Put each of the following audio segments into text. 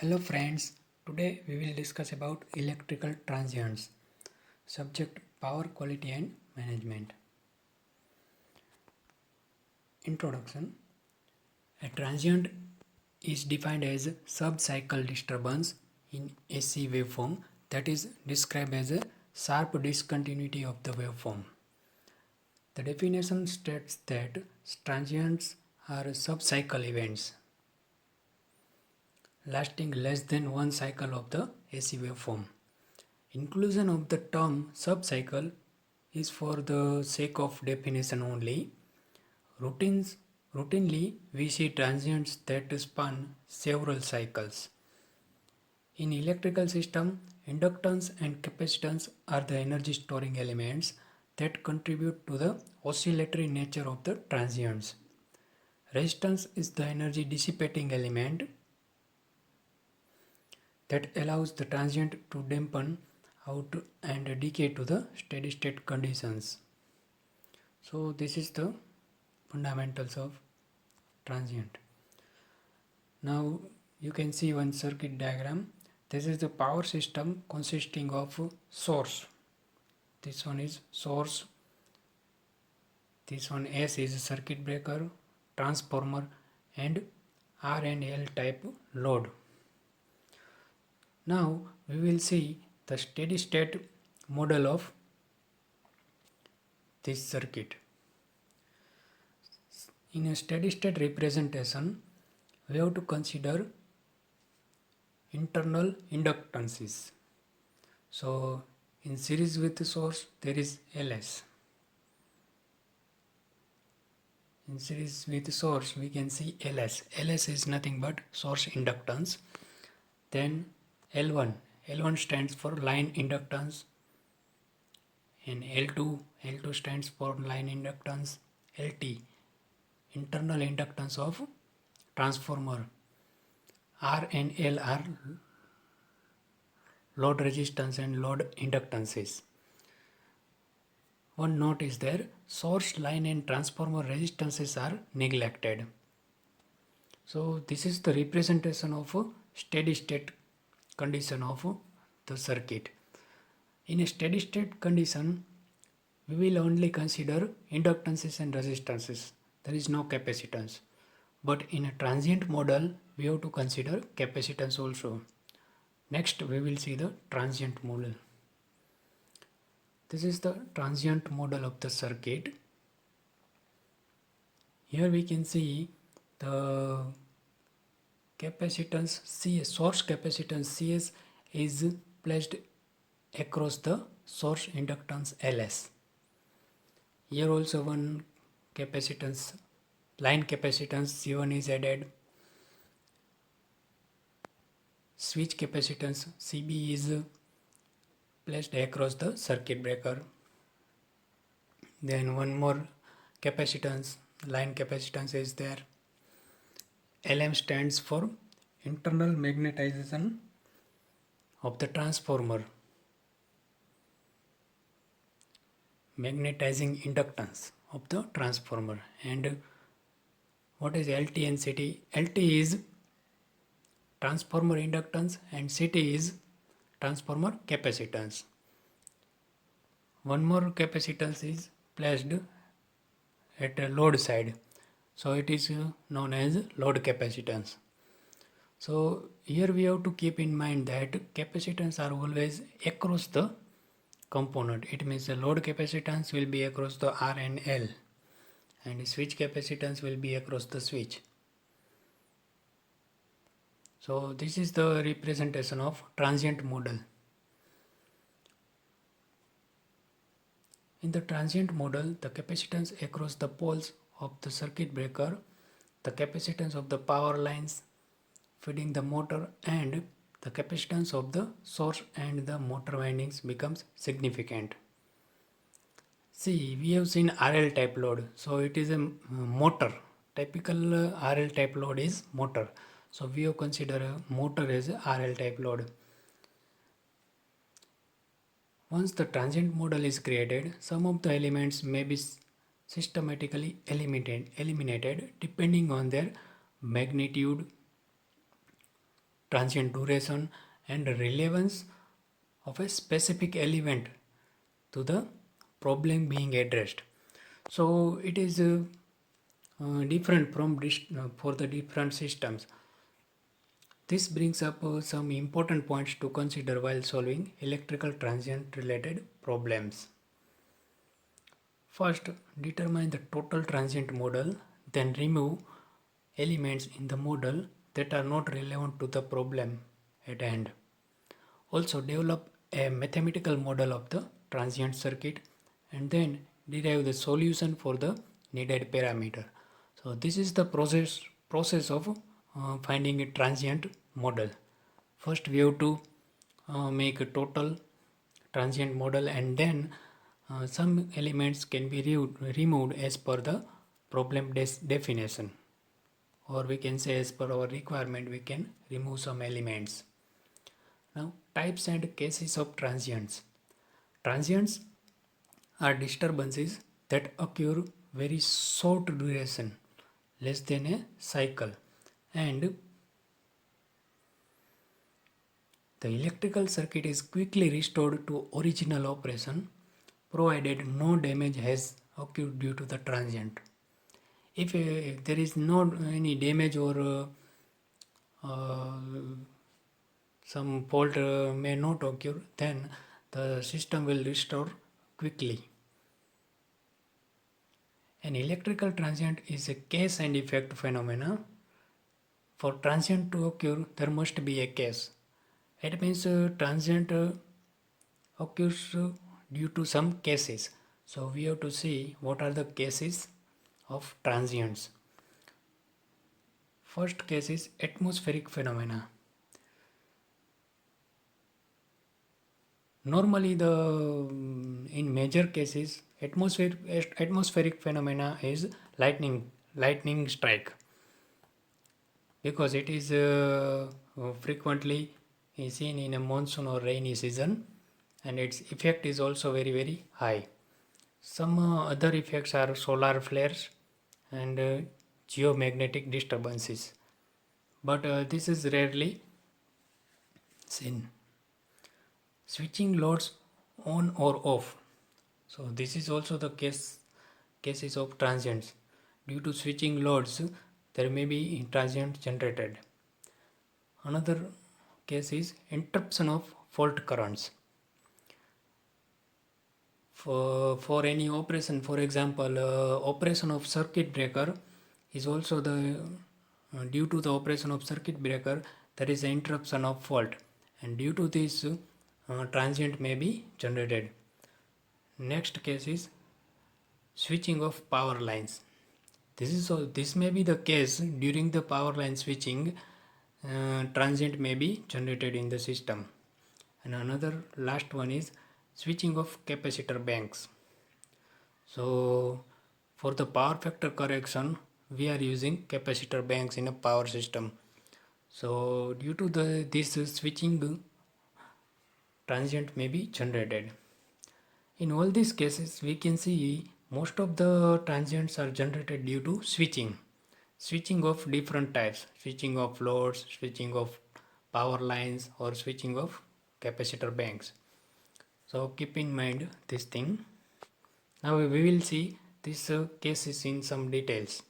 Hello friends, today we will discuss about electrical transients. Subject power quality and management. Introduction. A transient is defined as a sub-cycle disturbance in AC waveform that is described as a sharp discontinuity of the waveform. The definition states that transients are sub-cycle events lasting less than one cycle of the AC waveform. Inclusion of the term sub-cycle is for the sake of definition only. Routinely, we see transients that span several cycles. In electrical system, inductance and capacitance are the energy storing elements that contribute to the oscillatory nature of the transients. Resistance is the energy dissipating element that allows the transient to dampen out and decay to the steady state conditions. So this is the fundamentals of transient. Now you can see one circuit diagram. This is the power system consisting of source. This one is source. This one S is a circuit breaker, transformer and R and L type load. Now we will see the steady state model of this circuit. In a steady state representation, we have to consider internal inductances. So in series with the source there is Ls. In series with the source we can see Ls. Ls is nothing but source inductance. Then L1. L1 stands for line inductance. And L2 stands for line inductance. LT, internal inductance of transformer. R and L are load resistance and load inductances. One note is there, source, line and transformer resistances are neglected. So this is the representation of a steady state condition of the circuit. In a steady state condition, we will only consider inductances and resistances. There is no capacitance. But in a transient model, we have to consider capacitance also. Next, we will see the transient model. This is the transient model of the circuit. Here we can see the capacitance CS, source capacitance CS is placed across the source inductance Ls. Here also one capacitance, line capacitance C1 is added. Switch capacitance CB is placed across the circuit breaker. Then one more capacitance, line capacitance is there. LM stands for internal magnetization of the transformer. Magnetizing inductance of the transformer. And what is LT and CT? LT is transformer inductance and CT is transformer capacitance. One more capacitance is placed at a load side. So it is known as load capacitance. So here we have to keep in mind that capacitance are always across the component. It means the load capacitance will be across the R and L and switch capacitance will be across the switch. So this is the representation of transient model. In the transient model, the capacitance across the poles of the circuit breaker, the capacitance of the power lines feeding the motor and the capacitance of the source and the motor windings becomes significant. See, we have seen RL type load. So it is a motor. Typical RL type load is motor. So we have considered a motor as a RL type load. Once the transient model is created, some of the elements may be systematically eliminated depending on their magnitude, transient duration and relevance of a specific element to the problem being addressed. So it is different from for the different systems. This brings up some important points to consider while solving electrical transient related problems. First, determine the total transient model, then remove elements in the model that are not relevant to the problem at hand. Also, develop a mathematical model of the transient circuit and then derive the solution for the needed parameter. So this is the process of finding a transient model. First, we have to make a total transient model, and then some elements can be removed as per the problem definition, or we can say as per our requirement we can remove some elements. Now, types and cases of transients. Transients are disturbances that occur very short duration, less than a cycle, and the electrical circuit is quickly restored to original operation provided no damage has occurred due to the transient. If there is no any damage or some fault may not occur, then the system will restore quickly. An electrical transient is a cause and effect phenomena. For transient to occur, there must be a cause. It means transient occurs due to some cases. So we have to see what are the cases of transients. First case is atmospheric phenomena. Normally, in major cases, atmospheric phenomena is lightning strike, because it is frequently seen in a monsoon or rainy season, and its effect is also very high. Some other effects are solar flares and geomagnetic disturbances, but this is rarely seen. Switching loads on or off. So this is also the cases of transients. Due to switching loads, there may be transient generated. Another case is interruption of fault currents. For any operation, for example, operation of circuit breaker is also due to the operation of circuit breaker, there is an interruption of fault, and due to this transient may be generated. Next case is switching of power lines. This may be the case during the power line switching, transient may be generated in the system. And another last one is switching of capacitor banks. So for the power factor correction, we are using capacitor banks in a power system. So due to this switching, transient may be generated. In all these cases, we can see most of the transients are generated due to switching of different types, switching of loads, switching of power lines, or switching of capacitor banks. So keep in mind this thing. Now we will see these cases in some details.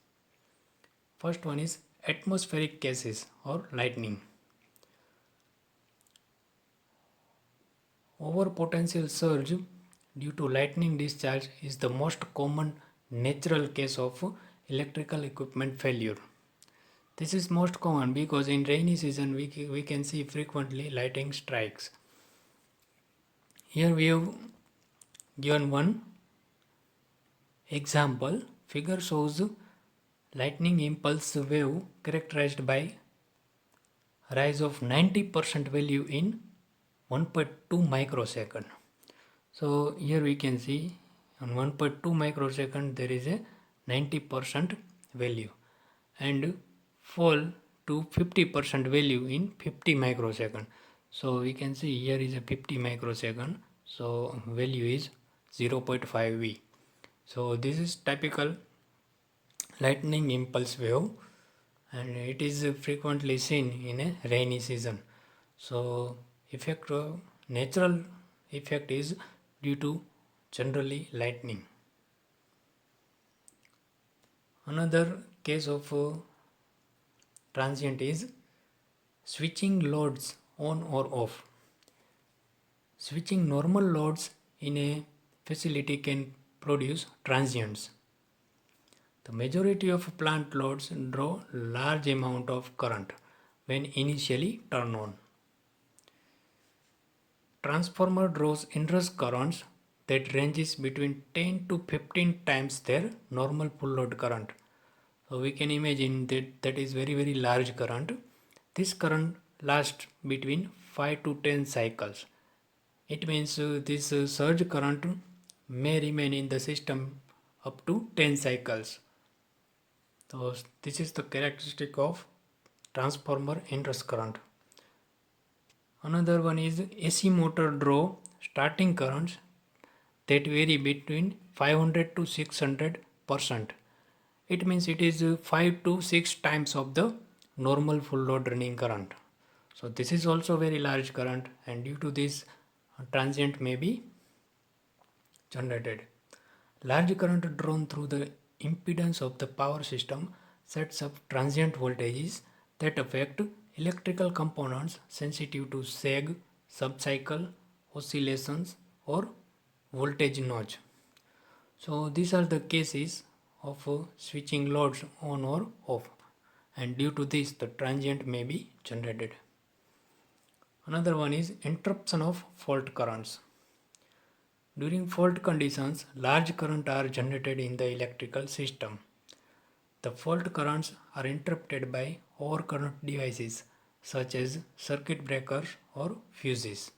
First one is atmospheric cases or lightning. Over potential surge due to lightning discharge is the most common natural case of electrical equipment failure. This is most common because in rainy season we can see frequently lightning strikes. Here we have given one example. Figure shows lightning impulse wave characterized by rise of 90% value in 1.2 microsecond. So here we can see on 1.2 microsecond there is a 90% value, and fall to 50% value in 50 microsecond. So we can see here is a 50 microsecond, so value is 0.5 V. So this is typical lightning impulse wave, and it is frequently seen in a rainy season. So natural effect is due to generally lightning. Another case of transient is switching loads on or off. Switching normal loads in a facility can produce transients. The majority of plant loads draw large amount of current when initially turned on. Transformer draws inrush currents that ranges between 10 to 15 times their normal full load current. So we can imagine that is very large current. This current lasts between 5 to 10 cycles. It means this surge current may remain in the system up to 10 cycles. So this is the characteristic of transformer inrush current. Another one is AC motor draw starting currents that vary between 500 to 600%. It means it is 5 to 6 times of the normal full load running current. So this is also very large current, and due to this transient may be generated. Large current drawn through the impedance of the power system sets up transient voltages that affect electrical components sensitive to sag, subcycle, oscillations, or voltage notch. So these are the cases of switching loads on or off, and due to this the transient may be generated. Another one is interruption of fault currents. During fault conditions, large current are generated in the electrical system. The fault currents are interrupted by overcurrent devices such as circuit breakers or fuses.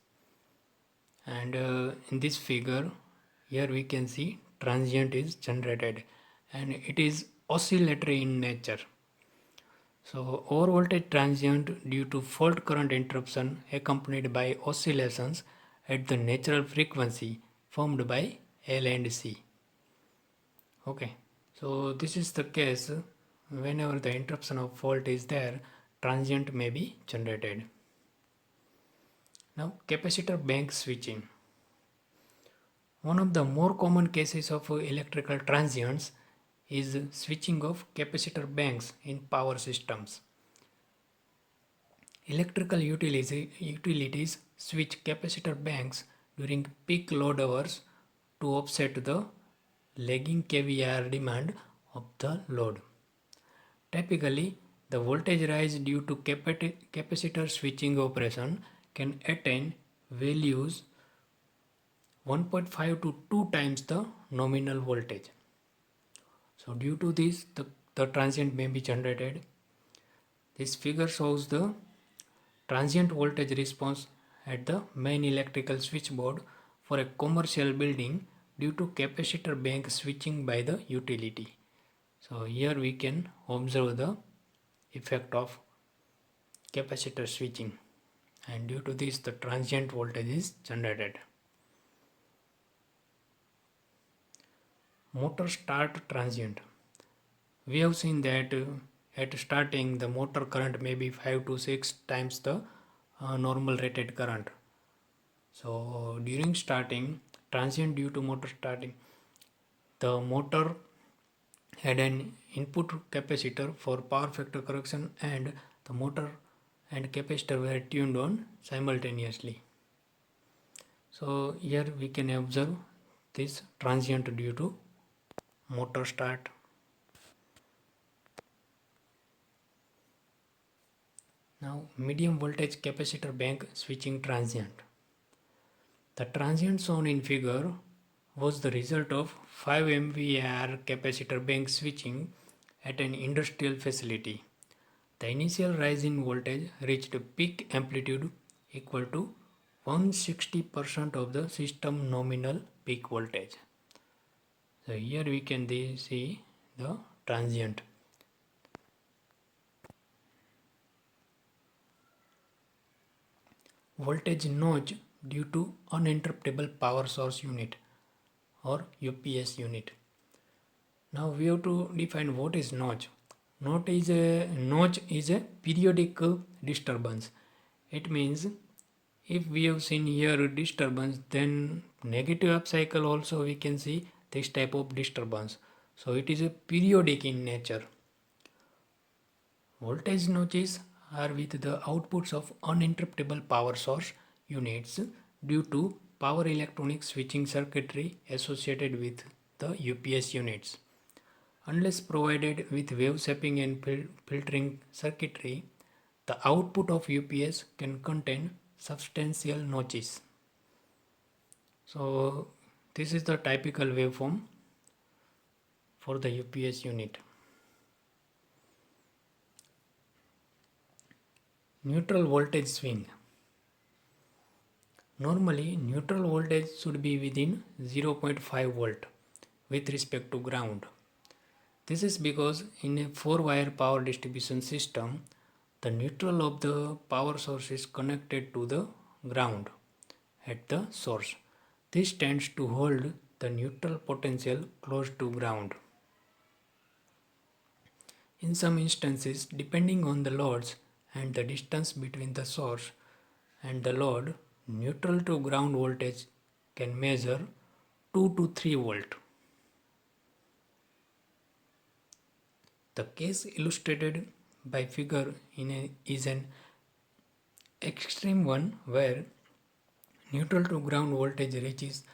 And in this figure, here we can see transient is generated, and it is oscillatory in nature. So overvoltage transient due to fault current interruption accompanied by oscillations at the natural frequency formed by L and C. Okay, so this is the case whenever the interruption of fault is there, transient may be generated. Now capacitor bank switching. One of the more common cases of electrical transients is switching of capacitor banks in power systems. Electrical utilities switch capacitor banks during peak load hours to offset the lagging kVAR demand of the load. Typically, the voltage rise due to capacitor switching operation can attain values 1.5 to 2 times the nominal voltage. So due to this, the transient may be generated. This figure shows the transient voltage response at the main electrical switchboard for a commercial building due to capacitor bank switching by the utility. So here we can observe the effect of capacitor switching, and due to this the transient voltage is generated. Motor start transient. We have seen that at starting the motor current may be 5 to 6 times the normal rated current. So during starting, transient due to motor starting, the motor had an input capacitor for power factor correction, and the motor and capacitor were tuned on simultaneously. So here we can observe this transient due to motor start. Now medium voltage capacitor bank switching transient. The transient shown in figure was the result of 5 MVAR capacitor bank switching at an industrial facility. The initial rise in voltage reached a peak amplitude equal to 160% of the system nominal peak voltage. So here we can see the transient. Voltage notch due to uninterruptible power source unit or UPS unit. Now we have to define what is notch. Notch is a periodic disturbance. It means if we have seen here disturbance, then negative up cycle also we can see this type of disturbance. So it is a periodic in nature. Voltage notches are with the outputs of uninterruptible power source units due to power electronic switching circuitry associated with the UPS units. Unless provided with wave shaping and filtering circuitry, the output of UPS can contain substantial notches. So this is the typical waveform for the UPS unit. Neutral voltage swing. Normally, neutral voltage should be within 0.5 volt with respect to ground. This is because in a 4-wire power distribution system, the neutral of the power source is connected to the ground at the source. This tends to hold the neutral potential close to ground. In some instances, depending on the loads and the distance between the source and the load, neutral to ground voltage can measure 2 to 3 volt. The case illustrated by figure is an extreme one where neutral to ground voltage reaches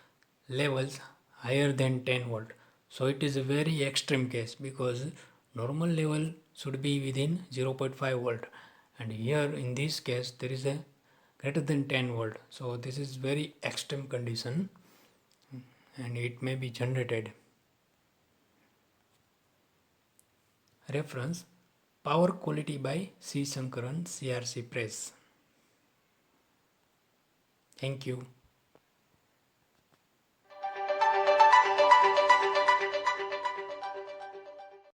levels higher than 10 volt. So it is a very extreme case because normal level should be within 0.5 volt, and here in this case there is a greater than 10 volt. So this is very extreme condition and it may be generated. Reference: Power Quality by C. Shankaran, CRC Press. Thank you.